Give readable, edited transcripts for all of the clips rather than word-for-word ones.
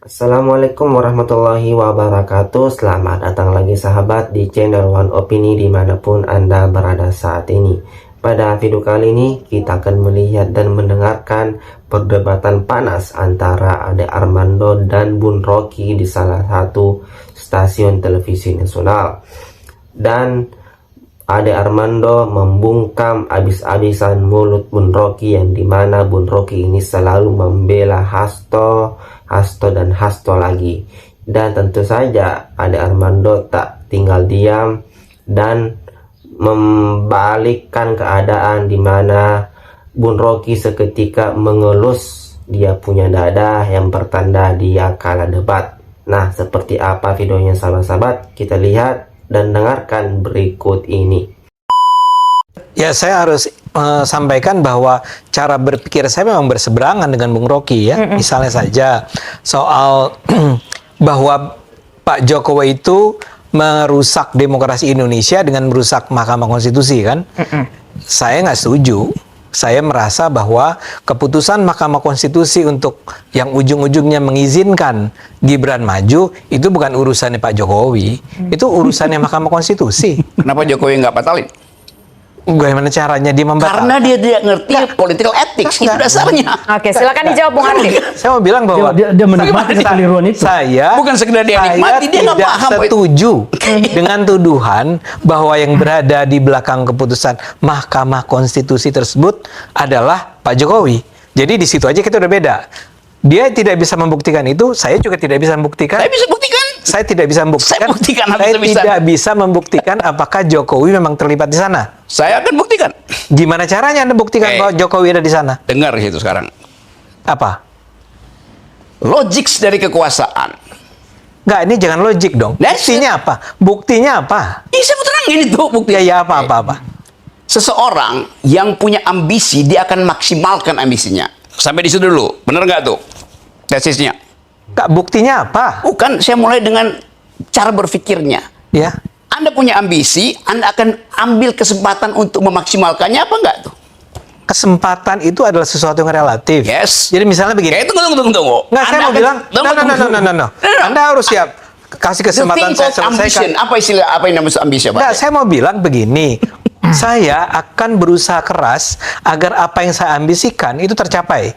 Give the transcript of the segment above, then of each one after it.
Assalamualaikum warahmatullahi wabarakatuh. Selamat datang lagi sahabat di channel One Opini dimanapun Anda berada saat ini. Pada video kali ini kita akan melihat dan mendengarkan perdebatan panas antara Ade Armando dan Bun Rocky di salah satu stasiun televisi nasional. Dan Ade Armando membungkam abis-abisan mulut Bun Rocky, yang dimana Bun Rocky ini selalu membela Hasto dan Hasto lagi. Dan tentu saja Ade Armando tak tinggal diam dan membalikkan keadaan di mana Bun Rocky seketika mengelus dia punya dada yang pertanda dia kalah debat. Nah, seperti apa videonya sahabat-sahabat? Kita lihat dan dengarkan berikut ini. Ya, saya harus sampaikan bahwa cara berpikir saya memang berseberangan dengan Bung Rocky ya. Misalnya saja soal bahwa Pak Jokowi itu merusak demokrasi Indonesia dengan merusak Mahkamah Konstitusi kan. Saya nggak setuju. Saya merasa bahwa keputusan Mahkamah Konstitusi untuk yang ujung-ujungnya mengizinkan Gibran maju itu bukan urusannya Pak Jokowi, itu urusannya Mahkamah Konstitusi. Kenapa Jokowi nggak batalin? Bagaimana caranya dia membatalkan? Karena dia tidak ngerti political ethics, itu dasarnya. Oke, silakan dijawab Bung Ardi. Saya mau bilang bahwa dia menikmati kekeliruan itu. Saya Bukan sekedar dia nikmati, dia nggak tidak paham. setuju dengan tuduhan bahwa yang berada di belakang keputusan Mahkamah Konstitusi tersebut adalah Pak Jokowi. Jadi di situ aja kita udah beda. Dia tidak bisa membuktikan itu, saya juga tidak bisa membuktikan. Saya bisa buktikan. Saya tidak bisa membuktikan. Saya buktikan Saya habis-habisan. tidak bisa membuktikan apakah Jokowi memang terlibat di sana. Saya akan buktikan. Gimana caranya Anda buktikan bahwa Jokowi ada di sana? Dengar itu sekarang. Apa? Logik dari kekuasaan. Nggak, ini jangan logik dong. Buktinya apa? Buktinya apa? Ini saya mau terangin itu bukti. Ya apa. Seseorang yang punya ambisi, dia akan maksimalkan ambisinya. Sampai di situ dulu. Bener nggak tuh? Tesisnya. Kak, buktinya apa? Bukan, saya mulai dengan cara berpikirnya. Ya. Anda punya ambisi, Anda akan ambil kesempatan untuk memaksimalkannya apa enggak tuh? Kesempatan itu adalah sesuatu yang relatif. Yes. Jadi misalnya begini. Tunggu. Nggak, saya mau bilang, no. Anda harus siap kasih kesempatan saya selesaikan. Apa istilah, apa yang namanya ambisi? Nggak, saya mau bilang begini. Saya akan berusaha keras agar apa yang saya ambisikan itu tercapai.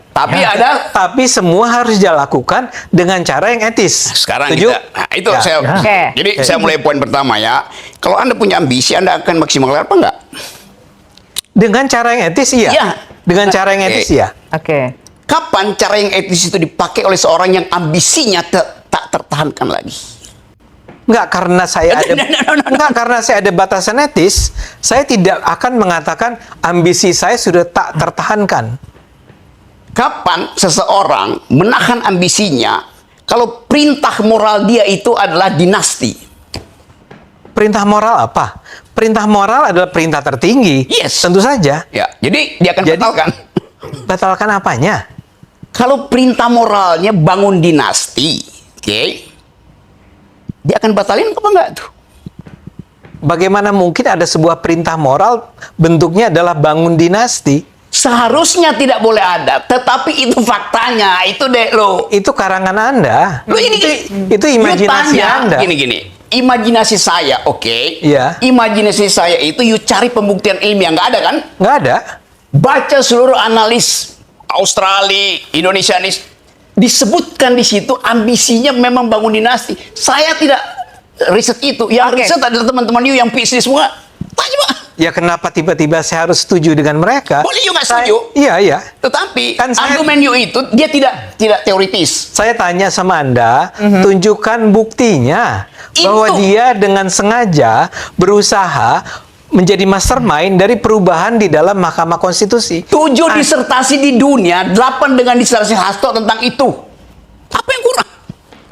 Tapi semua harus dilakukan dengan cara yang etis. Sekarang setuju? Itu saya. Jadi saya mulai poin pertama ya. Kalau Anda punya ambisi, Anda akan maksimalkan apa enggak? Dengan cara yang etis, iya. Iya. Dengan cara yang etis, iya. Oke. Kapan cara yang etis itu dipakai oleh seorang yang ambisinya tak tertahankan lagi? Enggak, karena saya ada enggak, karena saya ada batasan etis, saya tidak akan mengatakan ambisi saya sudah tak tertahankan. Kapan seseorang menahan ambisinya kalau perintah moral dia itu adalah dinasti? Perintah moral apa? Perintah moral adalah perintah tertinggi. Yes. Tentu saja. Ya, jadi dia akan batalkan. Batalkan apanya? Kalau perintah moralnya bangun dinasti, oke? Dia akan batalin apa enggak tuh? Bagaimana mungkin ada sebuah perintah moral bentuknya adalah bangun dinasti? Seharusnya tidak boleh ada, tetapi itu faktanya, itu deh lo. Itu karangan Anda. Lo ini itu imajinasi Anda. Gini. Imajinasi saya, oke? Iya. Imajinasi saya itu you cari pembuktian ilmiah, nggak ada kan? Nggak ada. Baca seluruh analis Australia, Indonesianis, disebutkan di situ ambisinya memang bangun dinasti. Saya tidak riset itu. Yang riset adalah teman-teman you yang PhD semua. Tanya Pak. Ya kenapa tiba-tiba saya harus setuju dengan mereka? Boleh you nggak setuju? Iya. Tetapi Kan argumen you itu dia tidak teoritis. Saya tanya sama Anda, tunjukkan buktinya bahwa dia dengan sengaja berusaha menjadi mastermind dari perubahan di dalam Mahkamah Konstitusi. 7 disertasi di dunia, 8 dengan disertasi Hasto tentang itu. Apa yang kurang?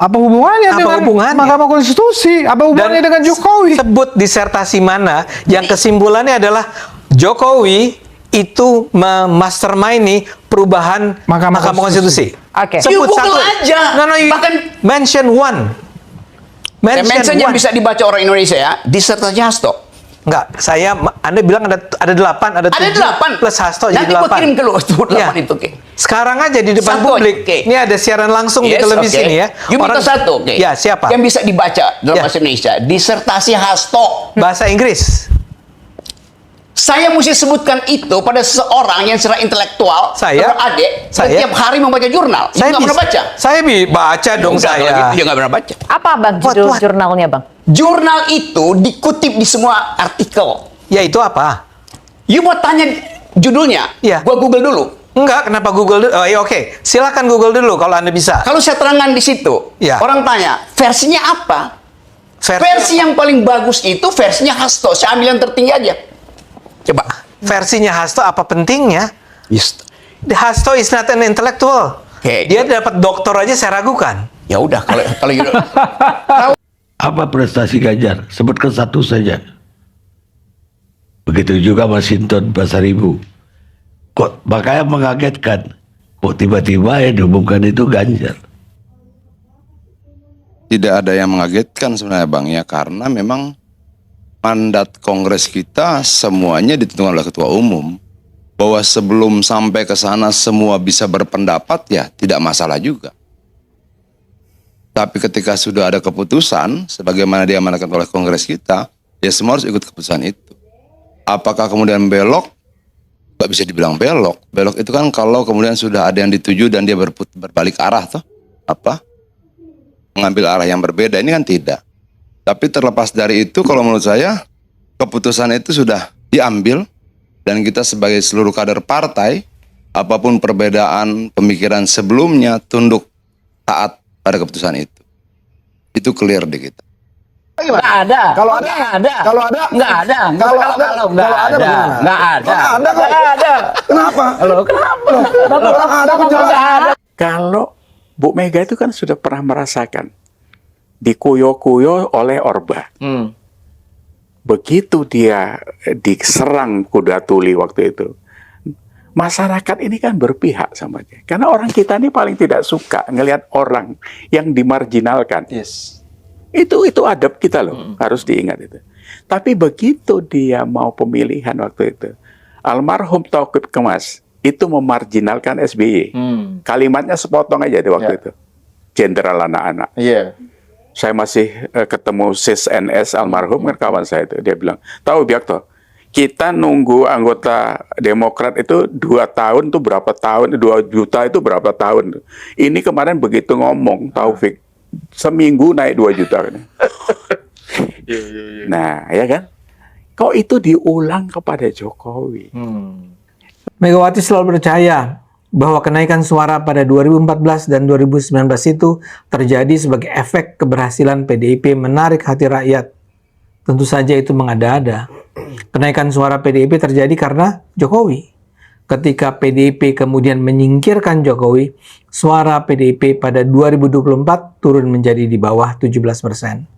Apa hubungannya dengan Mahkamah Konstitusi? Apa hubungannya dengan Jokowi? Sebut disertasi mana yang kesimpulannya adalah Jokowi itu memastermind perubahan Mahkamah Konstitusi. Oke. Sebut satu aja. Bahkan mention one. Mention yang bisa dibaca orang Indonesia ya, disertasi Hasto. Enggak, Anda bilang ada 8, ada 7. Ada 8. Plus Hasto jadi Nanti 8. gua kirim ke lu 8 Iya. itu, oke. Sekarang aja di depan Satu, publik. oke. Ini ada siaran langsung di televisi oke. nih ya. You minta satu, oke. Ya, siapa? Yang bisa dibaca dalam Ya. bahasa Indonesia. Disertasi Hasto. Bahasa Inggris. Saya mesti sebutkan itu pada seseorang yang secara intelektual, Saya? adik, Saya? setiap hari membaca jurnal. Saya nggak pernah baca. Saya baca dong Udah, kalau saya. gitu dia nggak pernah baca. Apa bang judul jurnalnya bang? Jurnal itu dikutip di semua artikel. Ya itu apa? You mau tanya judulnya? Iya. Gua Google dulu. Enggak, kenapa Google dulu? Oh, ya oke. Silakan Google dulu kalau Anda bisa. Kalau saya terangkan di situ, Iya. orang tanya, versinya apa? Versi yang paling bagus itu versinya Hasto. Saya ambil yang tertinggi aja. Coba. Versinya Hasto apa pentingnya? Yes. Hasto is not an intellectual. Oke. Dia dapat doktor aja saya ragukan. Ya udah kalau gitu. Apa prestasi Ganjar? Sebutkan satu saja. Begitu juga Masinton Pasaribu. Kok makanya mengagetkan. Kok tiba-tiba yang diumumkan itu Ganjar. Tidak ada yang mengagetkan sebenarnya Bang ya, karena memang mandat Kongres kita semuanya ditentukan oleh Ketua Umum. Bahwa sebelum sampai ke sana semua bisa berpendapat ya tidak masalah juga. Tapi ketika sudah ada keputusan, sebagaimana diamanatkan oleh Kongres kita, ya semua harus ikut keputusan itu. Apakah kemudian belok? Gak bisa dibilang belok. Belok itu kan kalau kemudian sudah ada yang dituju dan dia berbalik arah toh. Apa? Mengambil arah yang berbeda, ini kan tidak. Tapi terlepas dari itu, kalau menurut saya, keputusan itu sudah diambil, dan kita sebagai seluruh kader partai, apapun perbedaan pemikiran sebelumnya, tunduk taat pada keputusan itu. Itu clear di kita. Nggak ada. Kalau ada. Nggak ada. Kalau ada. Nggak ada. Kalau ada. Nggak Kalau ada ada. bagaimana? Nggak ada. Nggak ada. Kenapa? Loh, kenapa? Orang ada penjelasan. Kalau Bu Mega itu kan sudah pernah merasakan dikuyo-kuyo oleh Orba. Begitu dia diserang kuda tuli waktu itu, masyarakat ini kan berpihak sama dia. Karena orang kita ini paling tidak suka ngelihat orang yang dimarginalkan. Yes. Itu adab kita loh, harus diingat itu. Tapi begitu dia mau pemilihan waktu itu, almarhum Tauqib Kemas itu memarginalkan SBY. Kalimatnya sepotong aja di waktu itu. Jenderal anak-anak. Iya. Saya masih ketemu Sis NS almarhum kan kawan saya itu. Dia bilang, tahu Biakto, kita nunggu anggota Demokrat itu 2 tahun tuh berapa tahun, 2 juta itu berapa tahun. Ini kemarin begitu ngomong Taufik, seminggu naik 2 juta. Nah, ya kan? Kok itu diulang kepada Jokowi? Megawati selalu percaya bahwa kenaikan suara pada 2014 dan 2019 itu terjadi sebagai efek keberhasilan PDIP menarik hati rakyat. Tentu saja itu mengada-ada. Kenaikan suara PDIP terjadi karena Jokowi. Ketika PDIP kemudian menyingkirkan Jokowi, suara PDIP pada 2024 turun menjadi di bawah 17%.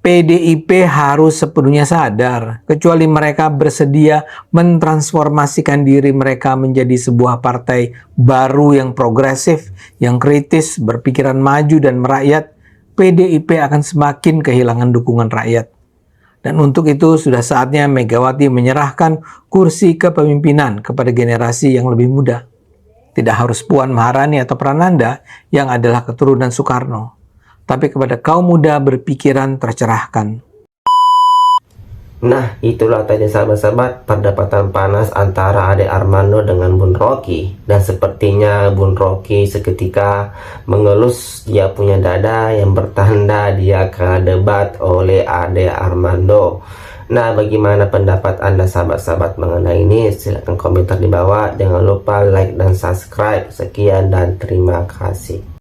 PDIP harus sepenuhnya sadar, kecuali mereka bersedia mentransformasikan diri mereka menjadi sebuah partai baru yang progresif, yang kritis, berpikiran maju dan merakyat, PDIP akan semakin kehilangan dukungan rakyat. Dan untuk itu sudah saatnya Megawati menyerahkan kursi kepemimpinan kepada generasi yang lebih muda. Tidak harus Puan Maharani atau Prananda yang adalah keturunan Soekarno, tapi kepada kaum muda berpikiran tercerahkan. Nah, itulah tadi sahabat-sahabat perdebatan panas antara Ade Armando dengan Bun Rocky. Dan sepertinya Bun Rocky seketika mengelus dia punya dada yang bertanda dia akan debat oleh Ade Armando. Nah, bagaimana pendapat Anda sahabat-sahabat mengenai ini? Silahkan komentar di bawah. Jangan lupa like dan subscribe. Sekian dan terima kasih.